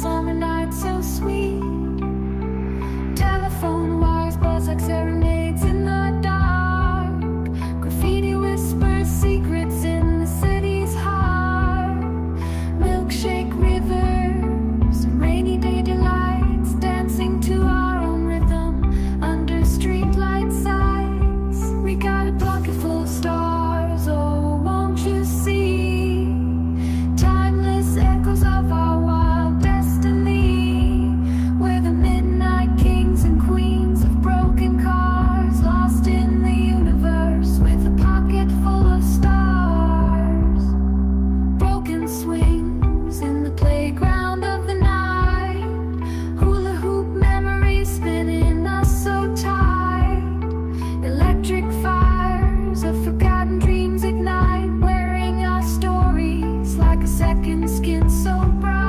summer night so sweet. Telephone wires buzz like serenades in the dark. Graffiti whispers secrets in the city's heart. Milkshake rivers and rainy day delights, dancing to our own rhythm under streetlight sights. We got a pocket full of stars, oh won't you see? Timeless echoes of our wild destiny. We're the midnight kings and queens of broken cars, lost in the universe with a pocket full of stars. Broken swings in the playground of the night. Hula hoop memories spinning us so tight. Electric fires of forgotten dreams ignite, wearing our stories like a second skin so bright.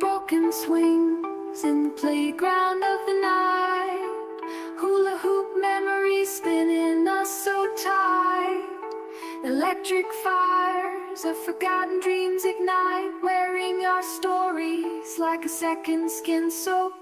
Broken swings in the playground of the night. Hula hoop memories spinning us so tight. Electric fires of forgotten dreams ignite, wearing our stories like a second skin so